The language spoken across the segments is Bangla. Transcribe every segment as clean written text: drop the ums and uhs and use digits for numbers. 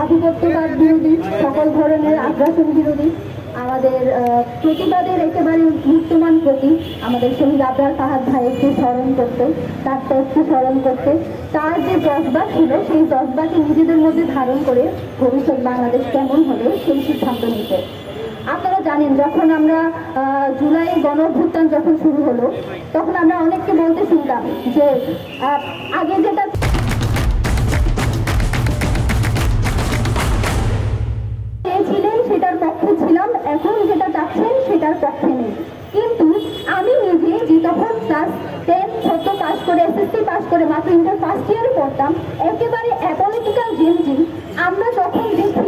আধিপত্যবাদ বিরোধী, সকল ধরনের আগ্রাসন বিরোধী, আমাদের প্রতিবাদের একেবারে মুক্তমান প্রতীক আমাদের শহীদ আবরার ফাহাদ ভাইকে স্মরণ করতে, তার তথ্য স্মরণ করতে, তার যে জজবা ছিল সেই জজবাকে নিজেদের মধ্যে ধারণ করে ভবিষ্যৎ বাংলাদেশ কেমন হবে সেই সিদ্ধান্ত নিতে। আপনারা জানেন, যখন আমরা জুলাই গণঅভ্যুত্থান যখন শুরু হলো, তখন আমরা অনেককে বলতে শুনতাম যে আগে যেটা চেয়েছিলেন সেটার পক্ষে ছিলাম, এখন যেটা চাচ্ছেন সেটার পক্ষে নেই। কিন্তু আমি নিজে যে তখন ক্লাস 10 ছোট্ট পাস করে এসএসসি পাস করে মাত্র ইন্টার ফার্স্ট ইয়ারে পড়তাম, একেবারে অ্যাপলিটিক্যাল জেনজি, আমরা তখন দেখি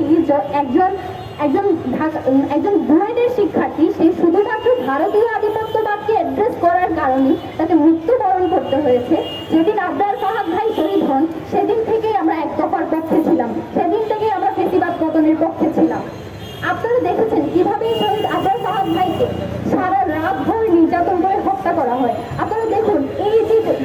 একজন বুয়েটের শিক্ষার্থী সে শুধুমাত্র ভারতীয় আধিপত্যবাদকে অ্যাড্রেস করার কারণে তাকে মৃত্যুবরণ করতে হয়েছে। যেদিন আবরার ফাহাদ ভাই শহীদ হন সেদিন থেকেই আমরা এক দফার পক্ষে ছিলাম, সেদিন থেকেই আমরা ফেসিবাদ পতনের পক্ষে ছিলাম। আপনারা দেখেছেন কিভাবে শহীদ আবরার ফাহাদ ভাইকে সারা রাত ভর নির্যাতন করে হত্যা করা হয়। আপনারা দেখুন, এই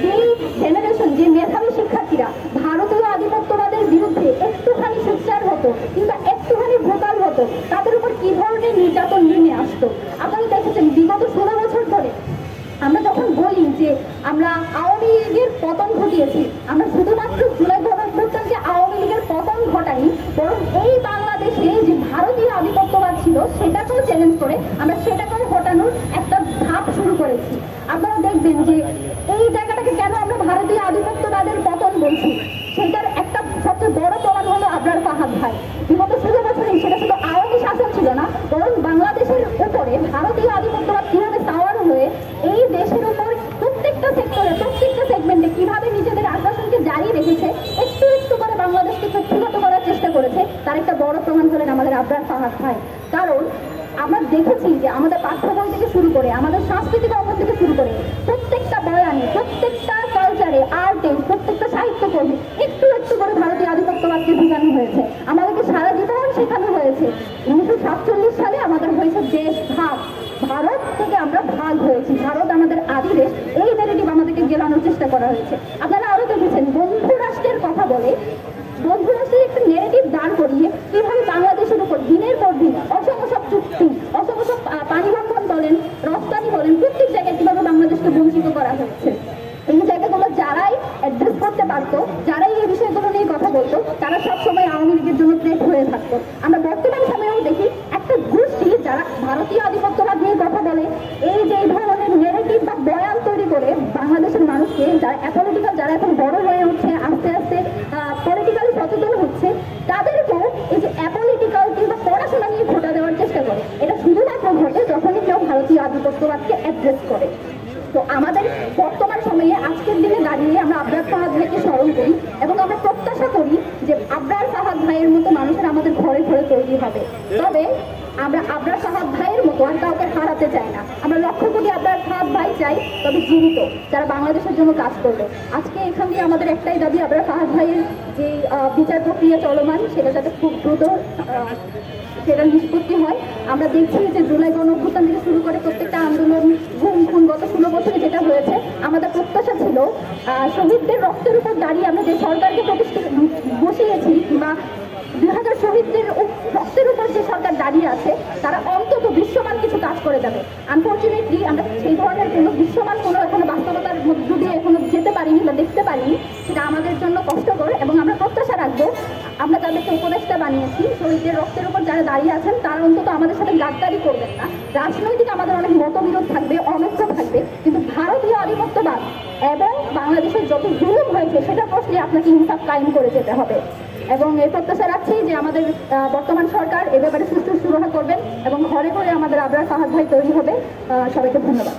যেই জেনারেশন, যে মেধাবী শিক্ষার্থীরা ভারতীয় আধিপত্যবাদের বিরুদ্ধে একটুখানি সোচ্চার হতো কিংবা একটুখানি ভোকাল হতো, তাদের উপর কি ধরনের নির্যাতন নেমে আসতো। আপনারা দেখেছেন বিগত 16 বছর ধরে আমরা যখন বলি যে আমরা আওয়ামী লীগের পতন ঘটিয়েছি, আমরা শুধুমাত্র জুলাই গণঅভ্যুত্থানকে আওয়ামী লীগের পতন ঘটাইনি, বরং এই বাংলাদেশে যে ভারতীয় আধিপত্যবাদ ছিল সেটাকেও চ্যালেঞ্জ করে আমরা সেটাকেও হটানোর একটা ধাপ শুরু করেছি। আপনারা দেখবেন যে এই জায়গাটাকে কেন আমরা ভারতীয় আধিপত্যবাদের পতন বলছি, সেটার একটা সবচেয়ে বড় প্রমাণ হলো আবরার ফাহাদ ভাই। বিগত 16 বছরে সেটা শুধু আওয়ামী শাসন ছিল না, বরং বাংলাদেশের উপরে ভারতীয় আধিপত্যবাদ কিভাবে সাওয়ার হয়ে এই দেশের উপর প্রত্যেকটা সেক্টরে, প্রত্যেকটা সেগমেন্টে কিভাবে নিজেদের আগ্রাসনকে জারি রেখেছে, একটু একটু করে বাংলাদেশকে কুক্ষিগত করার চেষ্টা করেছে, তার একটা বড় প্রমাণ হলেন আমাদের আবরার ফাহাদ ভাই। কারণ আমরা দেখেছি যে আমাদের পাঠ্য বই থেকে শুরু করে, আমাদের সাংস্কৃতিক অঙ্গন থেকে শুরু করে, প্রত্যেকটা বয়ানে, প্রত্যেকটা কালচারে, আর্টে, প্রত্যেকটা সাহিত্যকর্মে একটু একটু করে ভারতীয় আধিপত্যবাদকে ঢুকানো হয়েছে। আমাদেরকে সারা জীবন শেখানো হয়েছে। 1947 সালে আমাদের হয়েছে দেশ ভাগ, ভারত থেকে আমরা ভাগ হয়েছি, ভারত আমাদের আদি দেশ, এই ন্যারেটিভ আমাদেরকে গেলানোর চেষ্টা করা হয়েছে। আপনারা আরো দেখেছেন বন্ধু রাষ্ট্রের কথা বলে, বন্ধু রাষ্ট্রের একটা ন্যারেটিভ দাঁড় করিয়ে কিভাবে বাংলাদেশের উপর দিনের পর দিন অসংখ্য সব চুক্তি, অসংখ্য সব পানি বন্ধন বলেন, রপ্তানি বলেন, প্রত্যেক জায়গায় কিভাবে বাংলাদেশকে বঞ্চিত করা হচ্ছে। এই জায়গাগুলো যারাই অ্যাড্রেস করতে পারতো, যারাই এই বিষয়গুলো নিয়ে কথা বলতো, তারা সবসময় আওয়ামী লীগের জন্য থ্রেট হয়ে থাকতো। আমরা বর্তমান সময়েও দেখি একটা গোষ্ঠী যারা ভারতীয় আধিপত্যবাদ নিয়ে কথা বলে, এই যে এই ধরনের নেগেটিভ বা বয়ান তৈরি করে বাংলাদেশের মানুষকে, যারা অ্যাপলিটিক্যাল, যারা এখন বড় হয়ে উঠছে, আস্তে আস্তে পলিটিক্যালি সচেতন হচ্ছে, তাদেরকেও এই যে অ্যাপলিটিক্যাল কিংবা পড়াশোনা নিয়ে ভোটা দেওয়ার চেষ্টা করে। এটা শুধুমাত্র ঘটে যখনই কেউ ভারতীয় আধিপত্যবাদকে অ্যাড্রেস করে। তো আমাদের বর্তমান সময়ে আজকের দিনে দাঁড়িয়ে আমরা আবরার ফাহাদ ভাইকে স্মরণ করি এবং আমরা প্রত্যাশা করি যে আবরার ফাহাদ ভাইয়ের মতো মানুষের আমাদের ঘরে ঘরে তৈরি হবে। তবে আমরা আবরার ফাহাদ ভাইয়ের মতো আর কাউকে হারাতে চাই না। আমরা লক্ষ্য করি আবরার ফাহাদ ভাই চাই, তবে জীবিত, যারা বাংলাদেশের জন্য কাজ করবে। আজকে এখান দিয়ে আমাদের একটাই দাবি, আবরার ফাহাদ ভাইয়ের যে বিচার প্রক্রিয়া চলমান সেটা যাতে খুব দ্রুত সেটা নিষ্পত্তি হয়। আমরা দেখছি যে জুলাই গণঅভ্যুত্থান থেকে শুরু করে প্রত্যেকটা আন্দোলন, গুম খুন, গত 16 বছরে যেটা হয়েছে, আমাদের প্রত্যাশা ছিল শহীদদের রক্তের উপর দাঁড়িয়ে আমরা যে সরকারকে বসিয়েছি, কিংবা 2000 শহীদদের রক্তের উপর যে সরকার দাঁড়িয়ে আছে, তারা অন্তত দৃশ্যমান কিছু কাজ করে যাবে। আনফর্চুনেটলি আমরা সেই ধরনের কোনো দৃশ্যমান কোনো এখনো বাস্তবতার মধ্য দিয়ে এখনো যেতে পারিনি বা দেখতে পারিনি, সেটা আমাদের জন্য কষ্টকর। এবং আমরা প্রত্যাশা রাখবো, আমরা যাদেরকে উপদেষ্টা বানিয়েছি, শহীদদের রক্তের উপর যারা দাঁড়িয়ে আছেন, তারা অন্তত আমাদের সাথে গাদ্দারি করবেন না। রাজনৈতিক আমাদের অনেক মতবিরোধ থাকবে, অনৈক্য থাকবে, কিন্তু ভারতীয় আধিপত্যবাদ এবং বাংলাদেশের যত জুলুম হয়েছে সেটা প্রশ্নে আপনাকে ইনসাফ কায়েম করে যেতে হবে। এবং এই প্রত্যাশা রাখছি যে আমাদের বর্তমান সরকার এ ব্যাপারে সুষ্ঠু সুরাহা করবেন এবং ঘরে ঘরে আমাদের আবরার ফাহাদ ভাই তৈরি হবে। সবাইকে ধন্যবাদ।